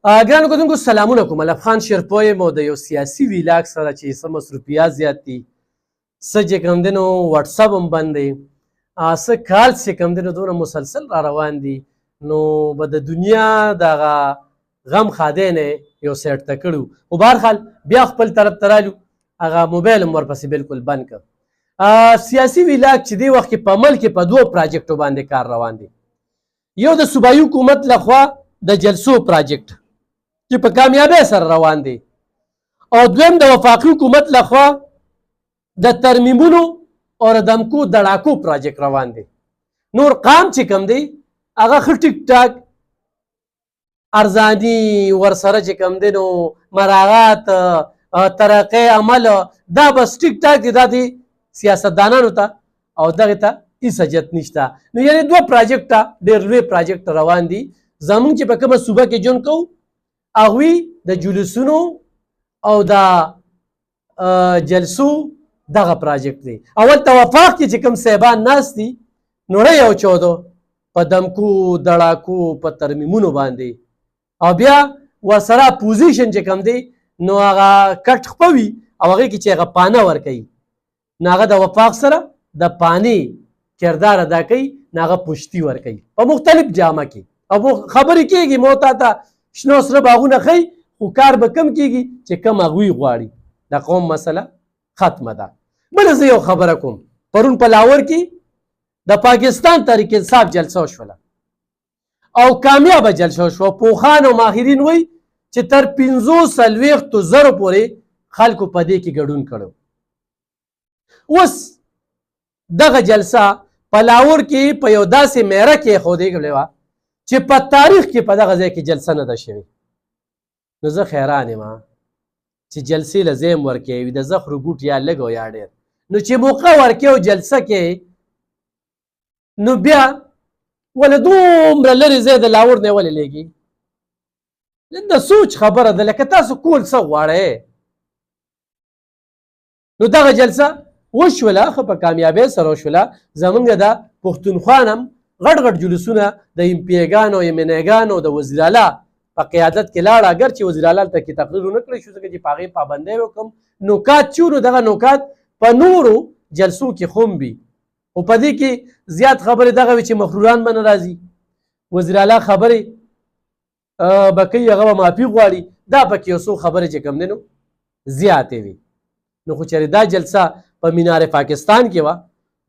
ګرانو کتونکو سلامونه کوم. الف خان شیرپوی یم او د یو سیاسي ویلاګ سره چې څه مصروفیات زیات دي، څه چې کوم دی نو وټساپ هم بند دی، څه کال چې کوم دی نو دومره مسلسل را روان دي، نو به د دنیا دغه غم خادی نه یو سیټ ته کړو. خو بهرحال بیا خپل طرف ته رالو، هغه موبایل هم ورپسې بالکل بند کړ. سیاسي ویلاګ چې دې وخت کې په ملک کې په دوو پراجیکټو باندې کار روان دی. یو د صوبایي حکومت لخوا د جلسو پراجیکټ چې په کامیابۍ سره روان دی، او دویم د وفاقي حکومت لخوا د ترمیمونو او د دمکو دړاکو پراجیکټ روان دی. نور قام چې کوم دی هغه ښه ټیک ټاک ارزاني ورسره چې کوم دی نو مراعات ترقی عمل دا بس ټیک ټاک دی، دا دی سیاستدانانو ته او دغې ته هېڅ حاجت نشته. نو یعنې دوه پراجیکټه ډېر لوی پراجیکټ روان دي. زمونږ چې په کومه صوبه کې ژوند کوو هغوی د جلوسونو او د جلسو دغه پراجیکټ دی. اول ته وفاق کې چې کوم صاحبان ناست دي نوړی او چودو په دمکو دړاکو په ترمیمونو باندې، او بیا ورسره پوزیشن چې کوم دی نو هغه کټ خپه وي او هغې کې چې هغه پانه ورکوي نو هغه د وفاق سره د پانې کردار ادا کوي، نو هغه پشتي ورکوي په مختلف جامه کې، او خبرې کېږي مو تا ته شنو سره باغونه ښیي، خو کار به کم کېږي چې کم هغوی غواړي. د قوم مسله ختمه ده. بله زه یو خبره کوم، پرون په لاهور کې د پاکستان تحریک انصاف جلسه وشوله او کامیابه جلسه وشوه. پوخان او ماهرین وایي چې تر 45,000 پورې خلکو په دې کې ګډون کړی. اوس دغه جلسه په لاهور کې په یو داسې میره کې ایښودې وه چې په تاریخ کې په دغه ځای کې جلسه نه ده شوې. نو زه حیران یم چې جلسې له ځای هم ورکوي د زخرو بوټ یا لږ او یا ډېر، نو چې موقع ورکوي او جلسه کې نو بیا ولې دومره لرې ځای د لاهور نه ولې لېږي؟ د سوچ خبره ده، لکه تاسو کول څه غواړئ. نو دغه جلسه وشوله، ښه په کامیابۍ سره وشوله. زمونږ د پښتونخوا هم غټ غټ جلوسونه د امپیګانو ایمنیګانو د وزیر اعلی په قیادت کې لاړه، اگر چې وزیر اعلی ته کې تقریر ونه کړی شو ځکه چې په هغې پابندۍ وکړم نکات چې نو دغه نکات په نورو جلسو کې خو هم وي، خو په دې کې زیات خبرې دغه وي چې مخروران به نه راځي، وزیر اعلی خبرې به کوي هغه به معافي غواړي، دا پکې یو څو خبرې چې کوم دی نو زیاتې وي. نو خو چېرې دا جلسه په مینار پاکستان کې وه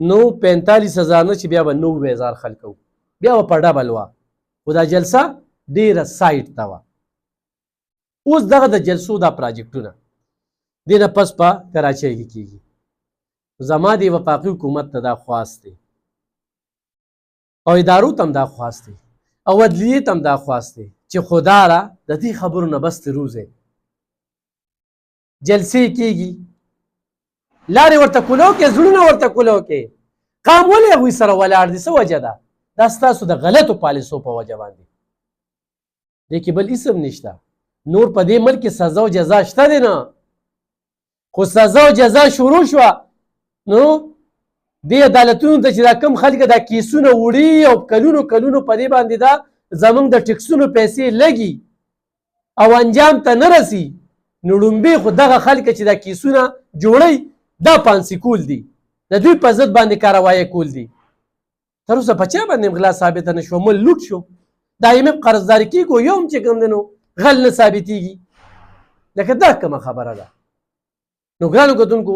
نو 45,000 نه چې بیا به 90,000 خلک وو، بیا به په ډبل وه، خو دا جلسه ډېره سایټ ته وه. اوس دغه د جلسو دا پراجیکټونه دې نه پس په کراچۍ کې کېږي. زما د وفاقي حکومت ته دا خواست دی او ادارو ته هم دا خواست دی او عدلیې ته هم دا خواست دی چې خدا را د دې خبرو نه بس روزې جلسې کېږي، لارې ورته کولو کې، زړونه ورته کولو کې. قام ولې هغوی سره ولاړ دي؟ څه وجه ده؟ دا ستاسو د غلطو پالیسو په وجه باندې. دې کې بل هېڅ هم نشته. نور په دې ملک کې سزا او جزا شته دی نه، خو سزا او جزا شروع شوه نو دې عدالتونو ته چې دا کم خلک دا کیسونه وړي او کلونو کلونو په دې باندې دا زموږ د ټکسونو پیسې لګي او انجام ته نه رسي، نو لومبې خو دغه خلک چې دا کیسونه جوړوي دا پانسي کول دي، د دوی په ضد باندې کاروایي کول دي. تر اوسه په چا باندې غلا ثابته نه شوه، مل لوټ شو، دایمي قرضداري کېږو یو هم چې کوم دی نو غل نه ثابتېږي. لکه دا کومه خبره ده. نو ګرانو کتونکو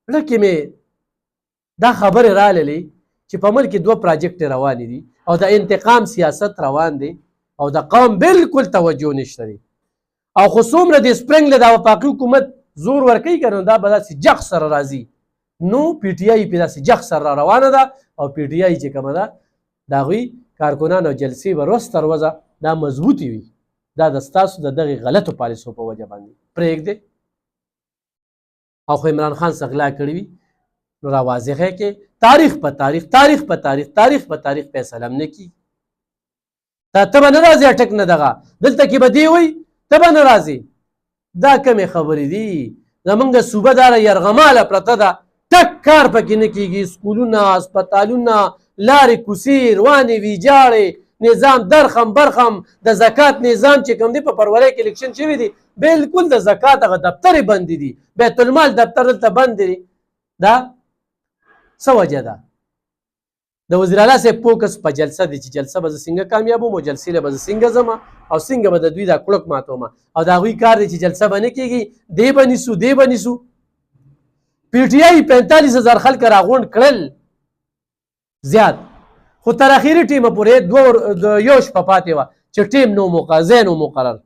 زړه کې مې دا خبرې راللې چې په ملک کې 2 پراجیکټ روانې دي او د انتقام سیاست روان دی او د قوم بالکل توجه نشته دی، او خو څومره د سپرنګ له دا وفاقي حکومت زور ورکوي که نو دا به داسې جغ سره راځي. نو پی ټي آی پې داسې جغ سره را روانه ده، او پی ټي آی چې کومه ده د هغوی کارکنان او جلسې به روز تر ورځه دا مضبوطې وي. دا د ستاسو د دغې غلطو پالیسو په وجه باندې پرېږدئ، او خو عمران خان څه غلا کړي وي نو را واضحه کې تاریخ په تاریخ، تاریخ په تاریخ، تاریخ په تاریخ فیصله هم نه کېږي. ته به نه راځې اټک نه دغه دلته کې به دې وایي ته به نه راځې. دا کمې خبرې دي. زمونږ صوبه داره یرغماله پرته ده، ټک کار پکې نه کېږي. سکولونه، هسپتالونه، لارې کوڅې روانې وي، جاړې نظام درخم برخم د زکات نظام چې کوم دی په فروری کې الیکشن شوی دی بالکل د زکات هغه دفتر بند دي بیت المال دفتر دلته بند دي دا څه وجه ده د وزیر اعلی صاحب فوکس په جلسه دی چې جلسه به څنګه کامیابوم او جلسې له به څنګه ځم او څنګه به د دوی دا کړک ماتوم او د هغوی کار دی چې جلسه به نه کېږي دی به نیسو دی به نیسو پی ټي آی 45,000 خلک راغونډ کړل زیات خو تر اخري ټیمه پورې یو شپه پاتې وه چې ټیم نو ځای نو مقرر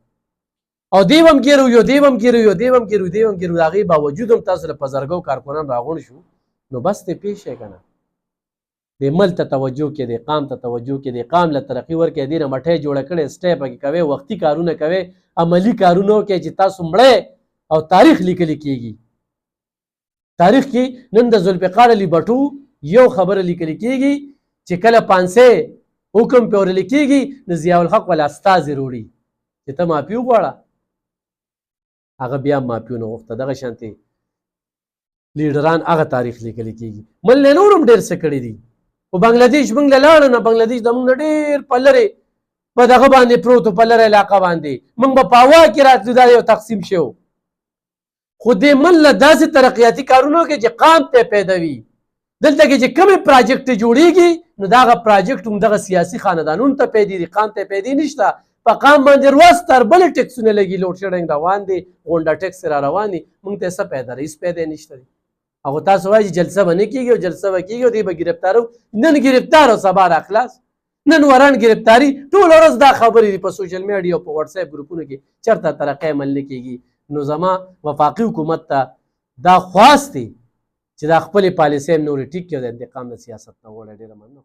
او دی هم ګیرو یو دی هم ګیرو یو دی هم ګیرو دی هم ګیرو د هغې باوجود هم تاسو له په زرګو کارکنان راغونډ شو نو بس دی پېښ یې که نه د ملک ته توجه کې دی قام ته توجه کې دی قام له ترقي ورکړئ دې نه مټۍ جوړه کړې سټی پکې کوئ وختي کارونه کوئ عملي کارونه وکړئ چې تاسو مړی او تاریخ لیکلی کېږي تاریخ کې نن د ذوالفقار علي بټو یو خبره لیکلی کېږي چې کله پانسۍ حکم پې ورلی کېږي نو ضیاءالحق ولا استازی روړي چې ته معافي وغواړه هغه بیا معافي ونه غوښته دغه شانتې لیډران هغه تاریخ لیکلی کېږي مل نه نور هم ډېر څه کړي دي خو بنګلادیش موږ له لاړو نه بنګلادیش د موږ نه ډېر په لرې په دغه باندې پروت په لرې علاقه باندې موږ به په هوا کې راتلو دا یو تقسیم شو خو دې من له داسې ترقیاتي کارونو کې چې قام ته پیدا وي دلته کې چې کومې پراجیکټ جوړیږي نو دا هغه پراجیکټ هم دغه سیاسي خاندانونو ته پیدا دي قام ته پیدا نشته په قام باندې ورځ تر بلې ټیکسونه لګي لوډ شیډنګ روان دي غونډه ټیکس را روان دي موږ ته څه پیدا هېڅ پیدا نشته دی هغه تاسو وایي چې جلسه به نه کېږي او جلسه به کېږي او دی به ګرفتارو نن ګرفتار او سبا را خلاص نن وران ګرفتاري ټوله ورځ دا خبرې دي په سوشل میډیا او په واتساپ ګروپونو کې چېرته ترقی عمل نه کېږي نو زما وفاقي حکومت ته دا خواست دی چې دا خپلې پالیسۍ هم نورې ټیک کړي او د انتقام د سیاست نه وړی ډېره مننه